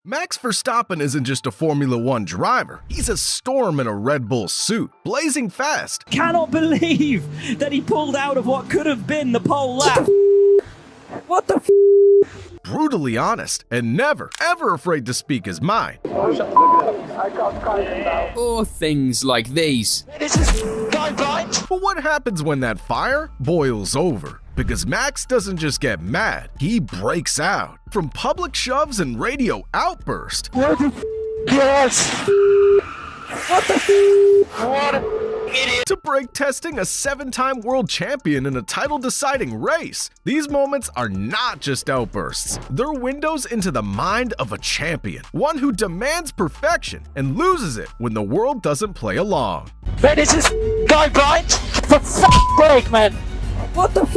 Max Verstappen isn't just a Formula One driver, he's a storm in a Red Bull suit, blazing fast. Cannot believe that he pulled out of what could have been the pole lap. What the f? Brutally honest, and never, ever afraid to speak his mind. Or things like these. But what happens when that fire boils over? Because Max doesn't just get mad, he breaks out. From public shoves and radio outburst. Yes! What the f? What an idiot! To brake testing a 7-time world champion in a title-deciding race. These moments are not just outbursts. They're windows into the mind of a champion. One who demands perfection and loses it when the world doesn't play along. Man, is this guy blind? For f***'s sake, man! What the f?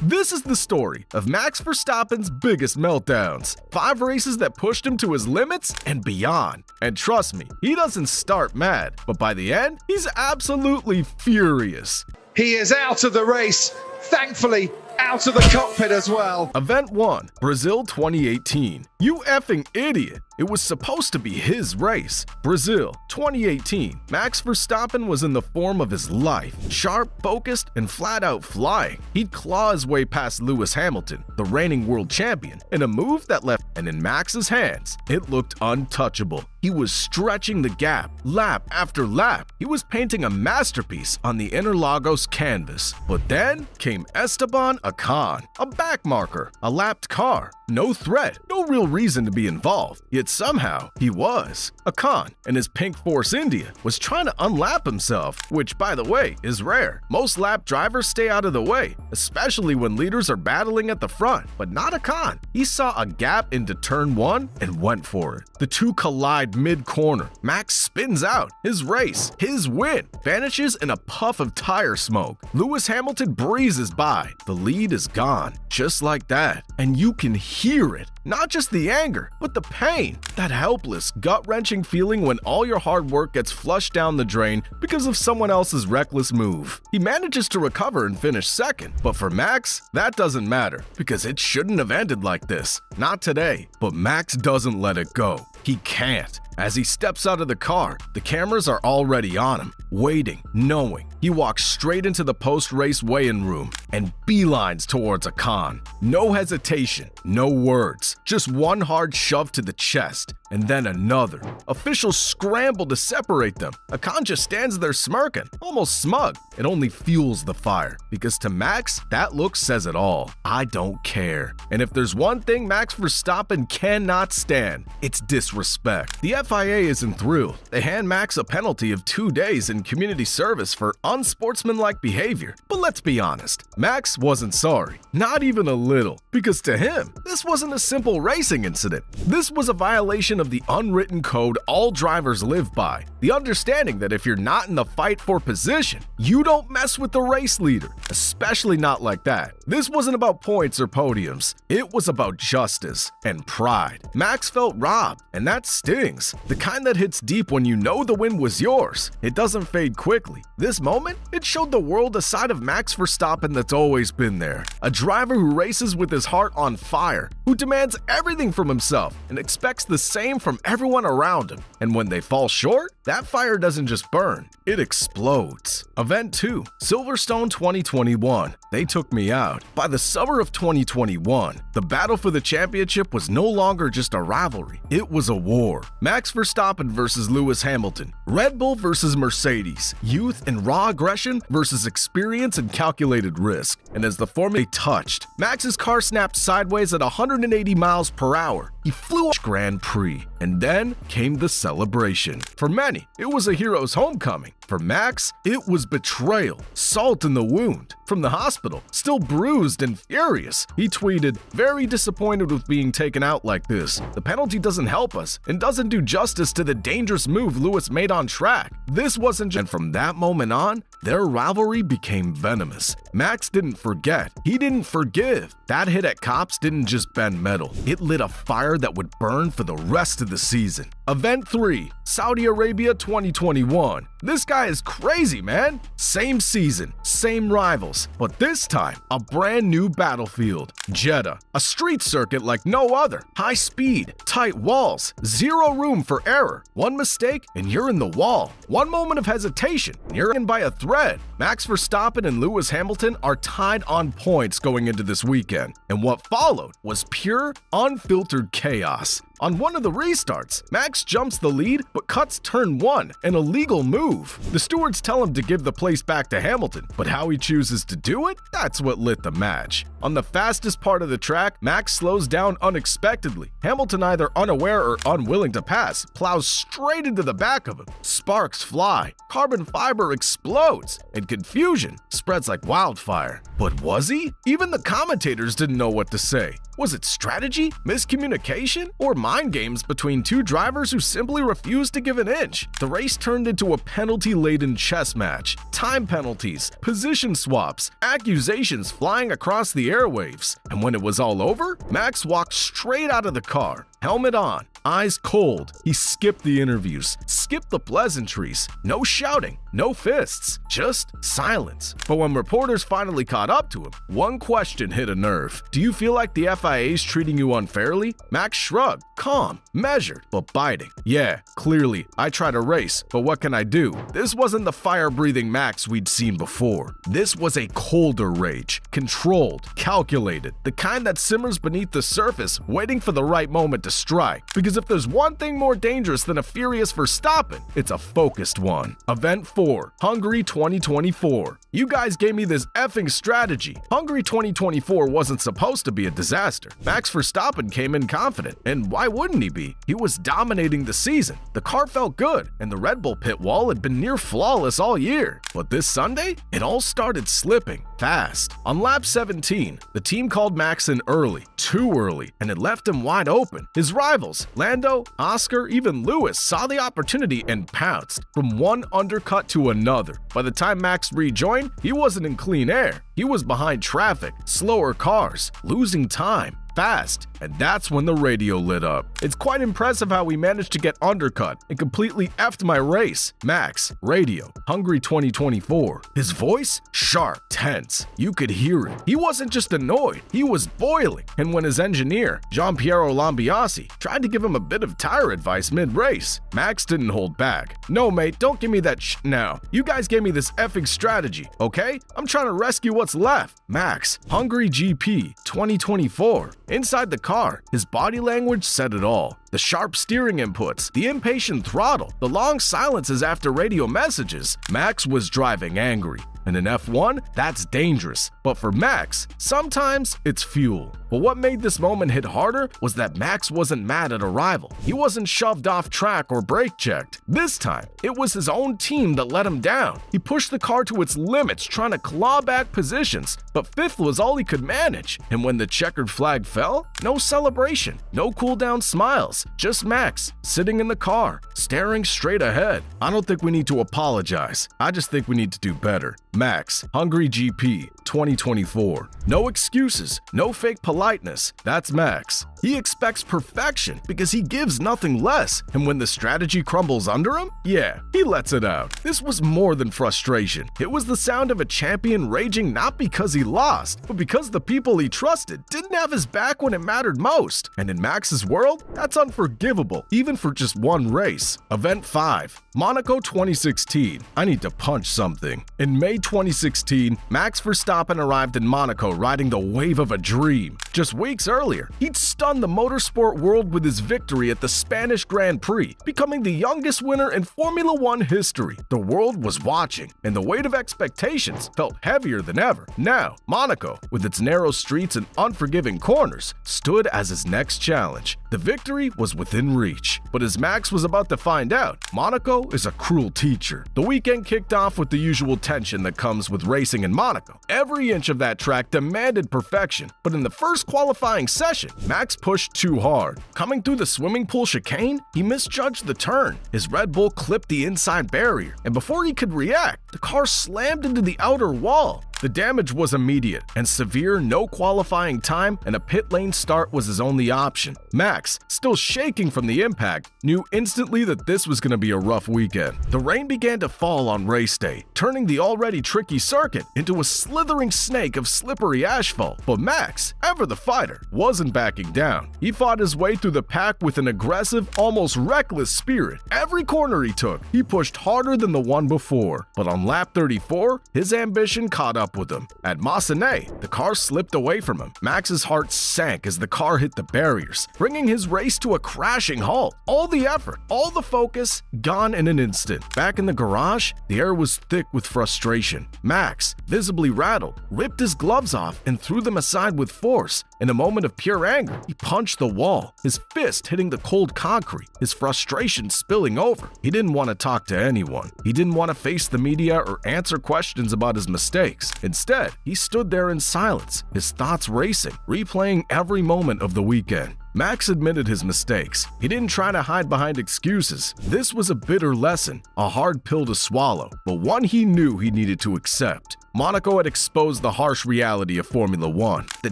This is the story of Max Verstappen's biggest meltdowns. 5 races that pushed him to his limits and beyond. And trust me, he doesn't start mad, but by the end, he's absolutely furious. He is out of the race, thankfully out of the cockpit as well. Event 1, Brazil 2018. You effing idiot. It was supposed to be his race. Brazil 2018. Max Verstappen was in the form of his life. Sharp, focused, and flat out flying. He'd claw his way past Lewis Hamilton, the reigning world champion, in a move that left, and in Max's hands, it looked untouchable. He was stretching the gap, lap after lap. He was painting a masterpiece on the Interlagos canvas. But then came Esteban Ocon, a backmarker, a lapped car. No threat, no real reason to be involved, yet somehow he was. Ocon, in his Pink Force India, was trying to unlap himself, which, by the way, is rare. Most lap drivers stay out of the way, especially when leaders are battling at the front, but not Ocon. He saw a gap into turn 1 and went for it. The two collide mid-corner. Max spins out. His race, his win, vanishes in a puff of tire smoke. Lewis Hamilton breezes by. The lead is gone, just like that, and you can hear it. Not just the anger, but the pain. That helpless, gut-wrenching feeling when all your hard work gets flushed down the drain because of someone else's reckless move. He manages to recover and finish second, but for Max, that doesn't matter because it shouldn't have ended like this. Not today, but Max doesn't let it go. He can't. As he steps out of the car, the cameras are already on him, waiting, knowing. He walks straight into the post-race weigh-in room and beelines towards Ocon. No hesitation, no words, just one hard shove to the chest, and then another. Officials scramble to separate them. Ocon just stands there smirking, almost smug. It only fuels the fire, because to Max, that look says it all. I don't care. And if there's one thing Max Verstappen cannot stand, it's disrespect. The FIA isn't thrilled. They hand Max a penalty of 2 days in community service for unsportsmanlike behavior. But let's be honest, Max wasn't sorry. Not even a little. Because to him, this wasn't a simple racing incident. This was a violation of the unwritten code all drivers live by. The understanding that if you're not in the fight for position, you don't mess with the race leader. Especially not like that. This wasn't about points or podiums. It was about justice and pride. Max felt robbed, and that stings. The kind that hits deep when you know the win was yours. It doesn't fade quickly. This moment, it showed the world a side of Max Verstappen that's always been there. A driver who races with his heart on fire, who demands everything from himself and expects the same from everyone around him. And when they fall short, that fire doesn't just burn, it explodes. Event 2, Silverstone 2021. They took me out. By the summer of 2021, the battle for the championship was no longer just a rivalry, it was a war. Max Verstappen versus Lewis Hamilton, Red Bull versus Mercedes, youth and raw aggression versus experience and calculated risk. And as the Formula touched, Max's car snapped sideways at 180 miles per hour. He flew off Grand Prix, and then came the celebration. For many, it was a hero's homecoming. For Max, it was betrayal, salt in the wound. From the hospital, still bruised and furious, he tweeted, "Very disappointed with being taken out like this. The penalty doesn't help us and doesn't do justice to the dangerous move Lewis made on track. This wasn't just..." And from that moment on, their rivalry became venomous. Max didn't forget. He didn't forgive. That hit at Cops didn't just bend metal. It lit a fire that would burn for the rest of the season. Event 3, Saudi Arabia 2021. This guy is crazy, man. Same season, same rivals, but this time, a brand new battlefield. Jeddah, a street circuit like no other. High speed, tight walls, zero room for error. One mistake and you're in the wall. One moment of hesitation and you're in by a thread. Max Verstappen and Lewis Hamilton are tied on points going into this weekend, and what followed was pure, unfiltered chaos. On one of the restarts, Max jumps the lead but cuts turn 1, an illegal move. The stewards tell him to give the place back to Hamilton, but how he chooses to do it? That's what lit the match. On the fastest part of the track, Max slows down unexpectedly. Hamilton, either unaware or unwilling to pass, plows straight into the back of him. Sparks fly, carbon fiber explodes, and confusion spreads like wildfire. But was he? Even the commentators didn't know what to say. Was it strategy, miscommunication, or mind games between two drivers who simply refused to give an inch? The race turned into a penalty-laden chess match. Time penalties, position swaps, accusations flying across the airwaves. And when it was all over, Max walked straight out of the car, helmet on, eyes cold. He skipped the interviews, skipped the pleasantries. No shouting, no fists, just silence. But when reporters finally caught up to him, one question hit a nerve. Do you feel like the FIA's treating you unfairly? Max shrugged, calm, measured, but biting. Yeah, clearly, I tried to race, but what can I do? This wasn't the fire-breathing Max we'd seen before. This was a colder rage, controlled, calculated, the kind that simmers beneath the surface, waiting for the right moment to strike. Because if there's one thing more dangerous than a furious Verstappen, it's a focused one. Event 4, Hungary 2024. You guys gave me this effing strategy. Hungary 2024 wasn't supposed to be a disaster. Max Verstappen came in confident, and why wouldn't he be? He was dominating the season. The car felt good, and the Red Bull pit wall had been near flawless all year. But this Sunday, it all started slipping fast. On lap 17, the team called Max in early, too early, and it left him wide open. His rivals, Lando, Oscar, even Lewis, saw the opportunity and pounced from one undercut to another. By the time Max rejoined, he wasn't in clean air. He was behind traffic, slower cars, losing time. Fast, and that's when the radio lit up. It's quite impressive how we managed to get undercut and completely effed my race. Max, radio, Hungary 2024. His voice? Sharp, tense. You could hear it. He wasn't just annoyed, he was boiling. And when his engineer, Giampiero Lambiase, tried to give him a bit of tire advice mid-race, Max didn't hold back. No, mate, don't give me that now. You guys gave me this effing strategy, okay? I'm trying to rescue what's left. Max, Hungary GP 2024. Inside the car, his body language said it all. The sharp steering inputs, the impatient throttle, the long silences after radio messages. Max was driving angry. And in F1, that's dangerous. But for Max, sometimes it's fuel. But what made this moment hit harder was that Max wasn't mad at a rival. He wasn't shoved off track or brake checked. This time, it was his own team that let him down. He pushed the car to its limits, trying to claw back positions, but fifth was all he could manage. And when the checkered flag fell, no celebration, no cool-down smiles, just Max sitting in the car, staring straight ahead. I don't think we need to apologize. I just think we need to do better. Max, Hungary GP 2024. No excuses, no fake politeness. That's Max. He expects perfection because he gives nothing less. And when the strategy crumbles under him, yeah, he lets it out. This was more than frustration. It was the sound of a champion raging not because he lost, but because the people he trusted didn't have his back when it mattered most. And in Max's world, that's unforgivable, even for just one race. Event 5, Monaco 2016. I need to punch something. In May 2016, Max Verstappen arrived in Monaco riding the wave of a dream. Just weeks earlier, he'd stunned the motorsport world with his victory at the Spanish Grand Prix, becoming the youngest winner in Formula One history. The world was watching, and the weight of expectations felt heavier than ever. Now, Monaco, with its narrow streets and unforgiving corners, stood as his next challenge. The victory was within reach, but as Max was about to find out, Monaco is a cruel teacher. The weekend kicked off with the usual tension that comes with racing in Monaco. Every inch of that track demanded perfection, but in the first qualifying session, Max pushed too hard. Coming through the swimming pool chicane, he misjudged the turn. His Red Bull clipped the inside barrier, and before he could react, the car slammed into the outer wall. The damage was immediate and severe. No qualifying time and a pit lane start was his only option. Max, still shaking from the impact, knew instantly that this was going to be a rough weekend. The rain began to fall on race day, turning the already tricky circuit into a slithering snake of slippery asphalt. But Max, ever the fighter, wasn't backing down. He fought his way through the pack with an aggressive, almost reckless spirit. Every corner he took, he pushed harder than the one before. But on lap 34, his ambition caught up with him. At Massenet, the car slipped away from him. Max's heart sank as the car hit the barriers, bringing his race to a crashing halt. All the effort, all the focus, gone in an instant. Back in the garage, the air was thick with frustration. Max, visibly rattled, ripped his gloves off and threw them aside with force. In a moment of pure anger, he punched the wall, his fist hitting the cold concrete, his frustration spilling over. He didn't want to talk to anyone. He didn't want to face the media or answer questions about his mistakes. Instead, he stood there in silence, his thoughts racing, replaying every moment of the weekend. Max admitted his mistakes. He didn't try to hide behind excuses. This was a bitter lesson, a hard pill to swallow, but one he knew he needed to accept. Monaco had exposed the harsh reality of Formula One. The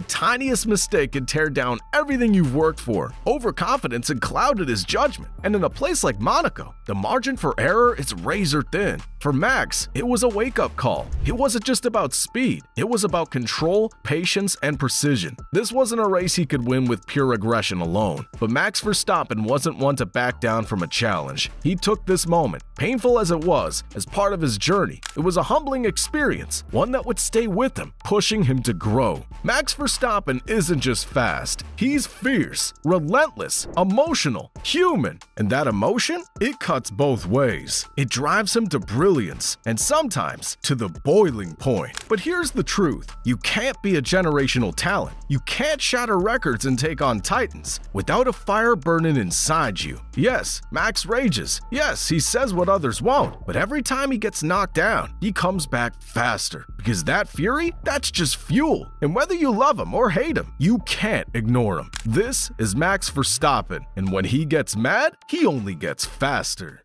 tiniest mistake could tear down everything you've worked for. Overconfidence had clouded his judgment. And in a place like Monaco, the margin for error is razor thin. For Max, it was a wake-up call. It wasn't just about speed. It was about control, patience, and precision. This wasn't a race he could win with pure aggression alone. But Max Verstappen wasn't one to back down from a challenge. He took this moment, painful as it was, as part of his journey. It was a humbling experience, one that would stay with him, pushing him to grow. Max Verstappen isn't just fast. He's fierce, relentless, emotional, human. And that emotion, it cuts both ways. It drives him to brilliance, and sometimes to the boiling point. But here's the truth. You can't be a generational talent. You can't shatter records and take on titans without a fire burning inside you. Yes, Max rages. Yes, he says what others won't. But every time he gets knocked down, he comes back faster. Because that fury, that's just fuel. And whether you love him or hate him, you can't ignore him. This is Max Verstappen, and when he gets mad, he only gets faster.